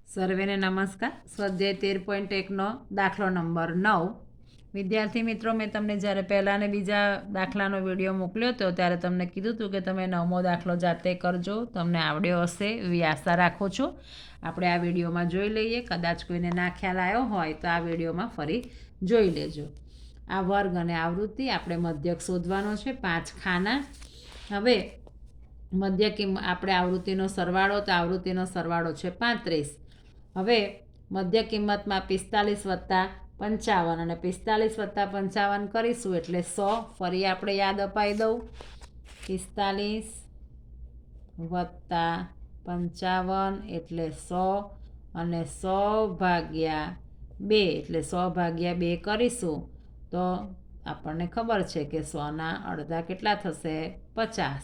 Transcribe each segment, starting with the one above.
સર્વેને નમસ્કાર. સ્વાધ્યાય 13.1નો દાખલો નંબર 9. વિદ્યાર્થી મિત્રો, મેં તમને જ્યારે પહેલા અને બીજા દાખલાનો વિડીયો મોકલ્યો હતો ત્યારે તમને કીધું હતું કે તમે 9મો દાખલો જાતે કરજો, તમને આવડ્યો હશે એવી આશા રાખું છું. આપણે આ વિડીયોમાં જોઈ લઈએ. કદાચ કોઈને ના ખ્યાલ આવ્યો હોય તો આ વિડીયોમાં ફરી જોઈ લેજો. આ વર્ગ અને આવૃત્તિ આપણે મધ્યક શોધવાનો છે, 5 ખાના. હવે મધ્ય કિંમત આપણે આવૃત્તિનો સરવાળો, તો આવૃત્તિનો સરવાળો છે 35. હવે મધ્ય કિંમતમાં 45 + 55 અને 45 + 55 કરીશું એટલે 100. ફરી આપણે યાદ અપાઈ દઉં, 45 + 55 એટલે 100 અને 100 / 2 એટલે 100 / 2 કરીશું તો આપણને ખબર છે કે 100ના અડધા કેટલા થશે? 50.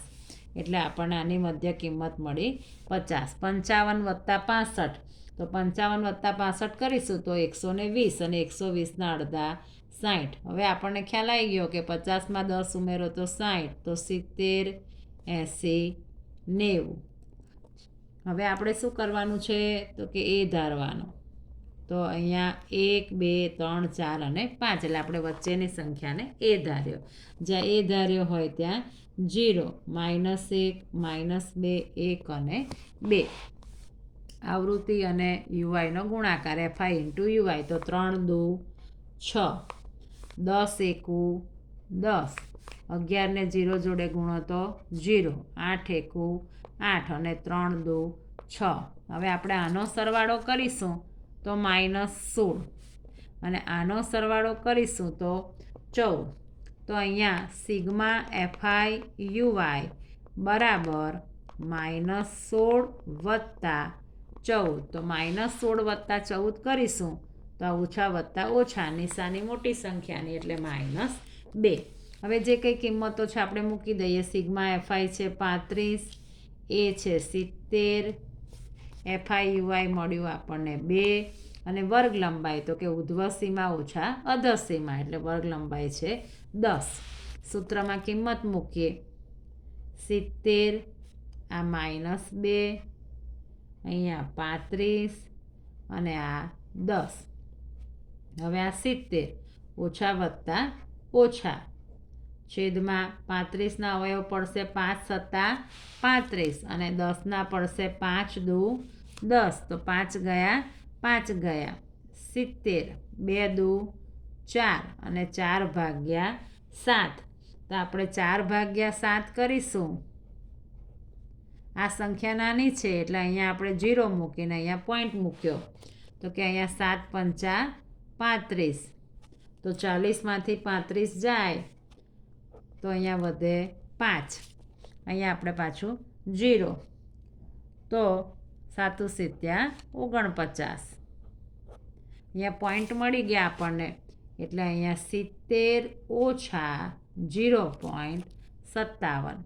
એટલે આપણને આની મધ્ય કિંમત મળી 50. 55 + 65 તો 55 + 65 કરીશું તો 120 અને 120ના અડધા 60. હવે આપણને ખ્યાલ આવી ગયો કે 50માં 10 ઉમેરો તો 60, તો 70, 80, 90. હવે આપણે શું કરવાનું છે તો કે એ ધારવાનો. તો અહીંયા 1, 2, 3, 4 અને 5 એટલે આપણે વચ્ચેની સંખ્યાને એ ધાર્યો. જ્યાં એ ધાર્યો હોય ત્યાં 0, -1, -2, 1 અને 2. આવૃત્તિ અને યુવાયનો ગુણાકાર FI × UY તો 3 દુ 6, 10 એકુ 10, 11 ને 0 જોડે ગુણો તો 0, 8 એકુ 8 અને 3 દુ 6. હવે આપણે આનો સરવાળો કરીશું તો -16 અને આનો સરવાળો કરીશું તો 14. તો અહીંયા સિગ્મા FI UY બરાબર -16 + 14. તો -16 + 14 કરીશું તો ઓછા વત્તા ઓછા, નિશાની મોટી સંખ્યાની એટલે -2. હવે જે કંઈ કિંમતો છે આપણે મૂકી દઈએ. સિગ્મા FI છે 35, એ છે 70, FI UY મળ્યું આપણને 2 અને વર્ગ લંબાઈ તો કે ઉર્ધ્વ સીમા ઓછા અધર સીમા એટલે વર્ગ લંબાઈ છે 10. સૂત્રમાં કિંમત મૂકીએ. 70 આ -2, અહીંયા 35 અને આ 10. હવે આ 70 ઓછા વત્તા ઓછા છેદમાં 35ના અવયવ પડશે 5 × 35 અને 10ના પડશે 5 દુ 10, તો 5 ગયા 5 ગયા 70, 2 દુ 4 અને 4 / 7. તો આપણે 4 / 7 કરીશું. આ સંખ્યા નાની છે એટલે અહીંયા આપણે 0 મૂકીને અહીંયા પોઈન્ટ મૂક્યો તો કે અહીંયા 7 × 5 = 35. તો 40માંથી 35 જાય તો અહીંયા વધે 5. અહીંયા આપણે પાછું 0, તો 7 × 7 = 49. અહીંયા પોઈન્ટ મળી ગયા આપણને એટલે અહીંયા 70 ઓછા 0.57.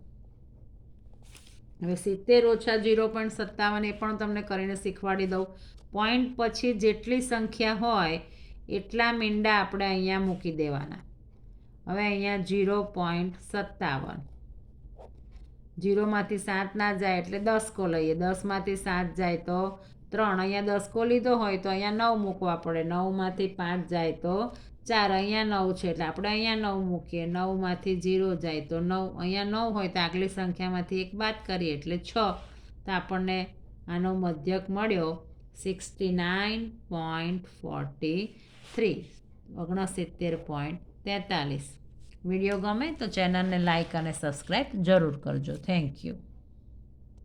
હવે 70 ઓછા 0.57 એ પણ તમને કરીને શીખવાડી દઉં. પોઈન્ટ પછી જેટલી સંખ્યા હોય એટલા મીંડા આપણે અહીંયા મૂકી દેવાના. હવે અહીંયા 0.57, 0માંથી 7 ના જાય એટલે 10 લઈએ. 10માંથી 7 જાય તો 3. અહીંયા 10 લીધો હોય તો અહીંયા 9 મૂકવા પડે. 9માંથી 5 જાય તો 4. અહીંયા 9 છે એટલે આપણે અહીંયા 9 મૂકીએ. 9માંથી 0 જાય તો 9. અહીંયા 9 હોય તો આગલી સંખ્યામાંથી 1 બાદ કરીએ એટલે 6. તો આપણને આનો મધ્યક મળ્યો 69.43, 69.43. વિડીયો ગમે તો ચેનલને લાઈક અને સબસ્ક્રાઈબ જરૂર કરજો. Thank you.